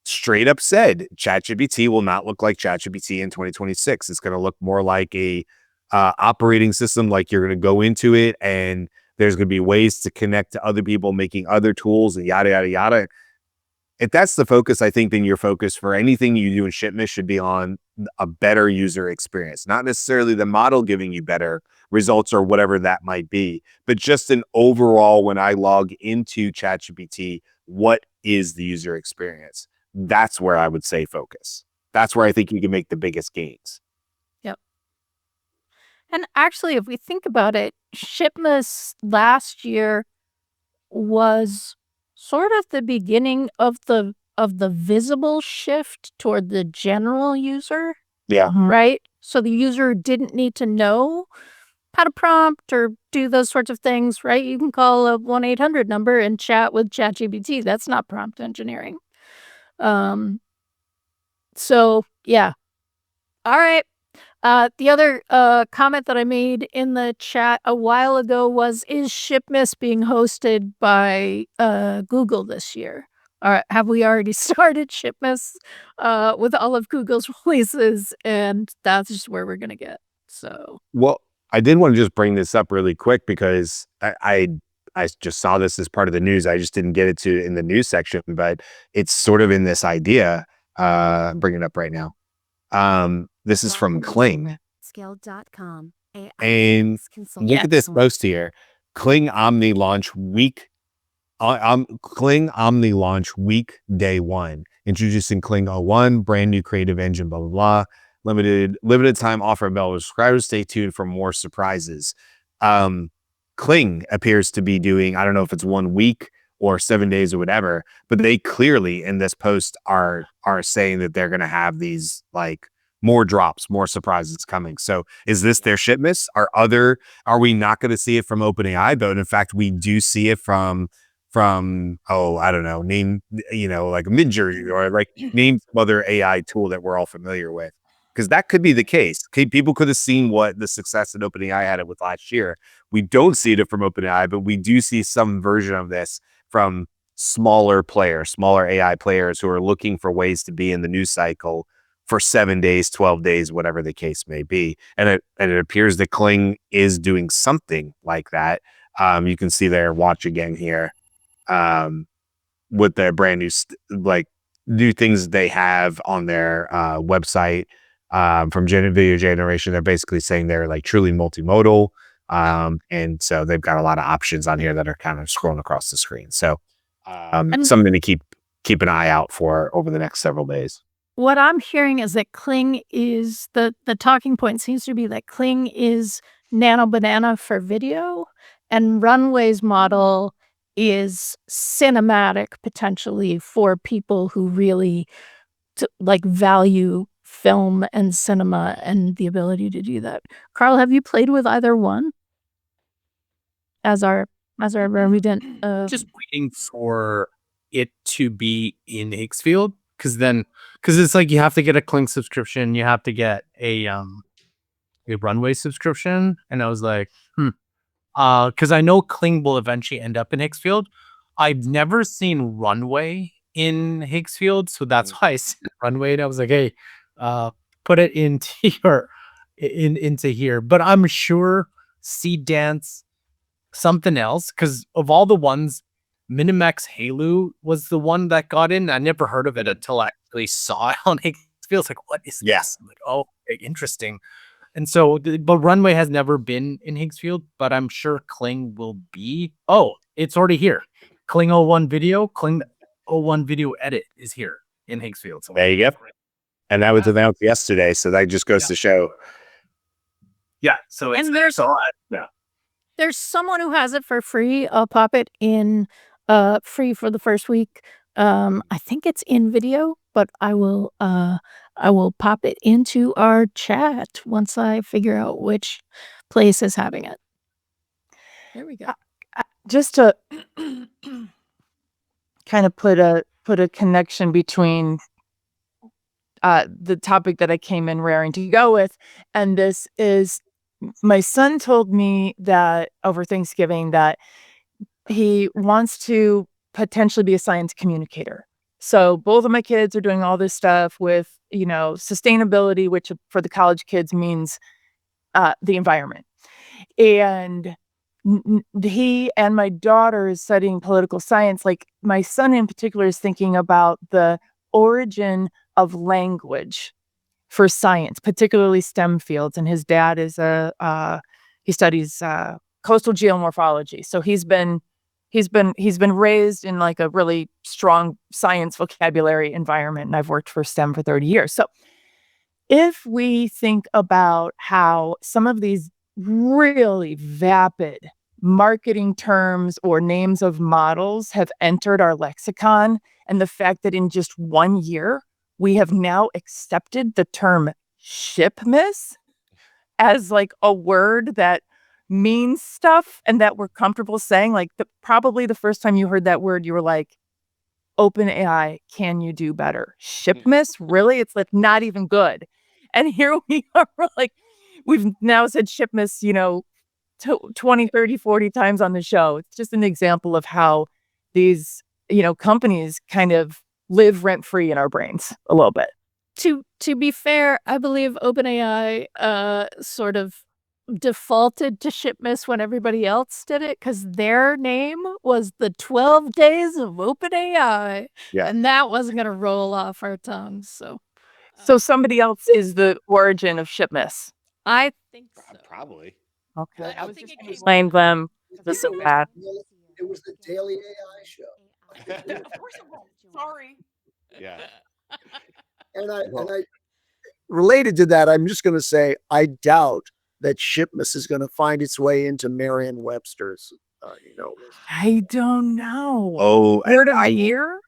straight up said ChatGPT will not look like ChatGPT in 2026. It's going to look more like a operating system. Like, you're going to go into it and there's going to be ways to connect to other people, making other tools and yada, yada, yada. If that's the focus, I think then your focus for anything you do in Shipmas should be on a better user experience, not necessarily the model giving you better results or whatever that might be, but just an overall, when I log into ChatGPT, what is the user experience? That's where I would say focus. That's where I think you can make the biggest gains. Yep. And actually, if we think about it, Shipmas last year was sort of the beginning of the visible shift toward the general user. Yeah. Right? So the user didn't need to know how to prompt or do those sorts of things, right? You can call a 1-800 number and chat with ChatGPT. That's not prompt engineering. So yeah. All right. The other comment that I made in the chat a while ago was, is Shipmas being hosted by Google this year? Have we already started Shipmas with all of Google's releases? And that's just where we're going to get. So, well, I did want to just bring this up really quick because I just saw this as part of the news. I just didn't get it to in the news section, but it's sort of in this idea. Bring it up right now. This is from Kling. Upscale.com. And look at this post here. Kling Omni launch week. Kling Omni launch week day 1. Introducing Kling 01, brand new creative engine, blah, blah, blah. Limited time offer available to subscribers. Stay tuned for more surprises. Kling appears to be doing, I don't know if it's 1 week or 7 days or whatever, but they clearly in this post are saying that they're going to have these like more drops, more surprises coming. So is this their Shipmas? Are we not going to see it from OpenAI? But in fact, we do see it from, I don't know, like Midjourney or like name some other AI tool that we're all familiar with. Because that could be the case. Okay, people could have seen what the success that OpenAI had it with last year. We don't see it from OpenAI, but we do see some version of this from smaller AI players who are looking for ways to be in the news cycle for 7 days, 12 days, whatever the case may be. And it appears that Kling is doing something like that. You can see their watch again here with their brand new, new things they have on their website from video generation. They're basically saying they're like truly multimodal. And so they've got a lot of options on here that are kind of scrolling across the screen. So something to keep an eye out for over the next several days. What I'm hearing is that Kling is the talking point seems to be that Kling is Nano Banana for video, and Runway's model is cinematic potentially for people who really value film and cinema and the ability to do that. Carl, have you played with either one? As our resident, Just waiting for it to be in Higgsfield, because it's like you have to get a Kling subscription, you have to get a Runway subscription, and I was like, because I know Kling will eventually end up in Higgsfield. I've never seen Runway in Higgsfield, so that's why I said Runway, and I was like, hey, put it into into here. But I'm sure Seed Dance, something else, because of all the ones, Minimax Halo was the one that got in. I never heard of it until I actually saw it on Higgsfield. It's like, what is this? I'm like, oh, interesting. And so, but Runway has never been in Higgsfield, but I'm sure Kling will be. Oh, it's already here. Kling 01 video, Kling 01 video edit is here in Higgsfield. So there you go. And that was announced yesterday, so that just goes to show. Yeah. So it's there's someone who has it for free. I'll pop it in free for the first week. I think it's in video, but I will pop it into our chat once I figure out which place is having it. There we go. Just to kind of put a connection between the topic that I came in raring to go with, and this is, my son told me that over Thanksgiving that he wants to potentially be a science communicator. So both of my kids are doing all this stuff with, sustainability, which for the college kids means the environment. And he and my daughter is studying political science. Like my son in particular is thinking about the origin of language for science, particularly STEM fields. And his dad is he studies coastal geomorphology. So he's been raised in like a really strong science vocabulary environment. And I've worked for STEM for 30 years. So if we think about how some of these really vapid marketing terms or names of models have entered our lexicon, and the fact that in just 1 year, we have now accepted the term Shipmas as like a word that means stuff and that we're comfortable saying. Like probably the first time you heard that word, you were like, OpenAI, can you do better? Shipmas? Really? It's like not even good. And here we are, like, we've now said Shipmas, 20, 30, 40 times on the show. It's just an example of how these, companies kind of live rent free in our brains a little bit. To be fair, I believe OpenAI sort of defaulted to Shipmas when everybody else did it, because their name was the 12 days of OpenAI. Yeah. And that wasn't going to roll off our tongues. So somebody else is the origin of Shipmas. I think so. Probably. Okay. I I was think just it came explain them. This is bad. It was the Daily AI show. Of course it was. Sorry. Yeah. And I related to that, I'm just going to say, I doubt that Shipmas is going to find its way into Merriam Webster's, list. I don't know. Oh, Word of the year?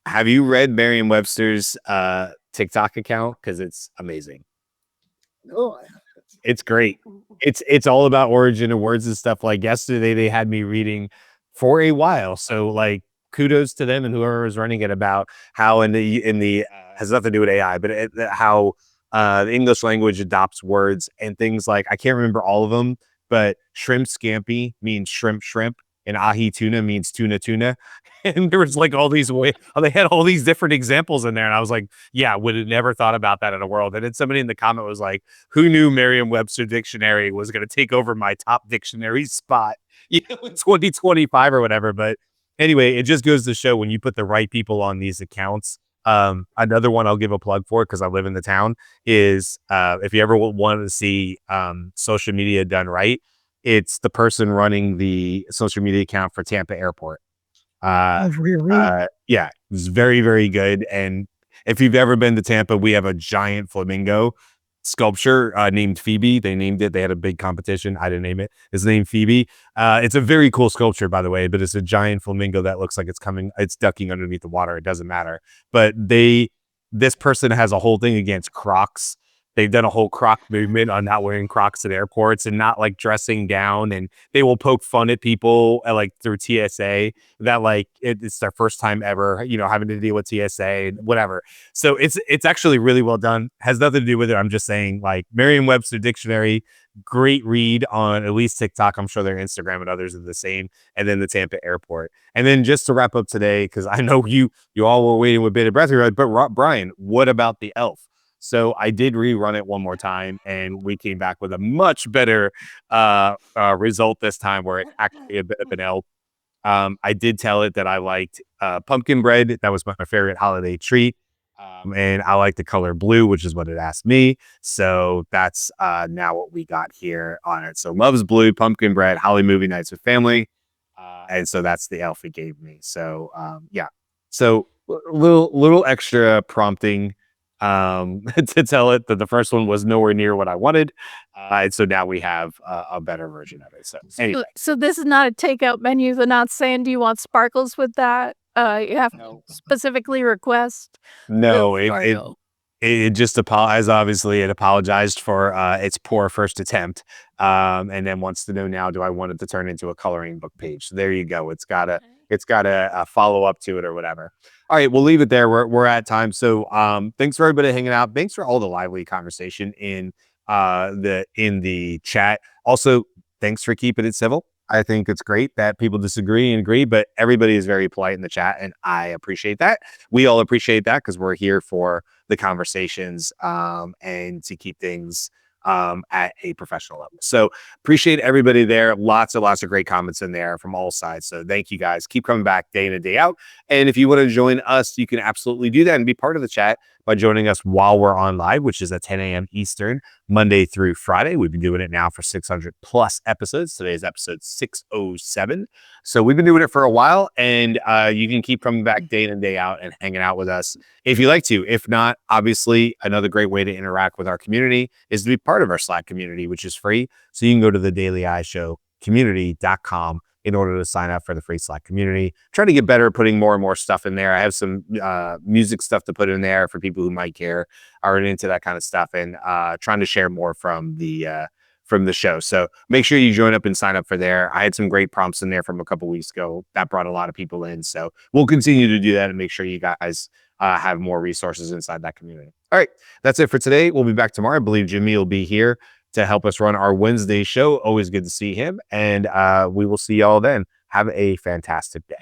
have you read Merriam-Webster's TikTok account? Because it's amazing. No, It's great. It's all about origin of words and stuff. Like yesterday, they had me reading for a while. So like kudos to them and whoever was running it about how in the has nothing to do with AI, but how the English language adopts words and things like I can't remember all of them, but shrimp scampi means shrimp, and ahi tuna means tuna. And there was like all these they had all these different examples in there, and I was like, yeah, would have never thought about that in a world. And then somebody in the comment was like, who knew Merriam-Webster dictionary was going to take over my top dictionary spot, in 2025 or whatever. But anyway, it just goes to show when you put the right people on these accounts. Another one I'll give a plug for because I live in the town is if you ever want to see social media done right, it's the person running the social media account for Tampa Airport. Yeah, it's very, very good. And if you've ever been to Tampa, we have a giant flamingo sculpture named Phoebe. They named it. They had a big competition. I didn't name it. It's named Phoebe. It's a very cool sculpture, by the way, but it's a giant flamingo that looks like it's ducking underneath the water. It doesn't matter. But this person has a whole thing against Crocs. They've done a whole Croc movement on not wearing Crocs at airports and not like dressing down. And they will poke fun at people like through TSA that like it's their first time ever, having to deal with TSA and whatever. So it's actually really well done. Has nothing to do with it. I'm just saying like Merriam-Webster dictionary, great read on at least TikTok. I'm sure their Instagram and others are the same. And then the Tampa airport. And then just to wrap up today, because I know you all were waiting with bated breath, but Brian, what about the elf? So I did rerun it one more time, and we came back with a much better result this time, where it's actually a bit of an elf. I did tell it that I liked pumpkin bread. That was my favorite holiday treat. And I like the color blue, which is what it asked me. So that's now what we got here on it. So loves blue, pumpkin bread, holly movie nights with family. And so that's the elf it gave me. So yeah. So little extra prompting to tell it that the first one was nowhere near what I wanted. And so now we have a better version of it. So anyway. So this is not a takeout menu. They're not saying, do you want sparkles with that? You have to specifically request. No, it just apologized. Obviously, it apologized for its poor first attempt, and then wants to know now, do I want it to turn into a coloring book page? So there you go. It's got a follow up to it or whatever. All right, we'll leave it there. We're at time. So thanks for everybody hanging out. Thanks for all the lively conversation in the chat. Also, thanks for keeping it civil. I think it's great that people disagree and agree, but everybody is very polite in the chat, and I appreciate that. We all appreciate that because we're here for the conversations and to keep things at a professional level. So appreciate everybody there. Lots of great comments in there from all sides. So thank you guys. Keep coming back day in and day out. And if you want to join us, you can absolutely do that and be part of the chat by joining us while we're on live, which is at 10 a.m. Eastern, Monday through Friday. We've been doing it now for 600 plus episodes. Today's episode 607. So we've been doing it for a while, and you can keep coming back day in and day out and hanging out with us if you like to. If not, obviously, another great way to interact with our community is to be part of our Slack community, which is free. So you can go to the Daily I Show community.com in order to sign up for the free Slack community. Trying to get better at putting more and more stuff in there. I have some music stuff to put in there for people who might care, are into that kind of stuff, and trying to share more from the show. So make sure you join up and sign up for there. I had some great prompts in there from a couple weeks ago that brought a lot of people in. So we'll continue to do that and make sure you guys have more resources inside that community. All right, that's it for today. We'll be back tomorrow. I believe Jimmy will be here to help us run our Wednesday show. Always good to see him. And we will see y'all then. Have a fantastic day.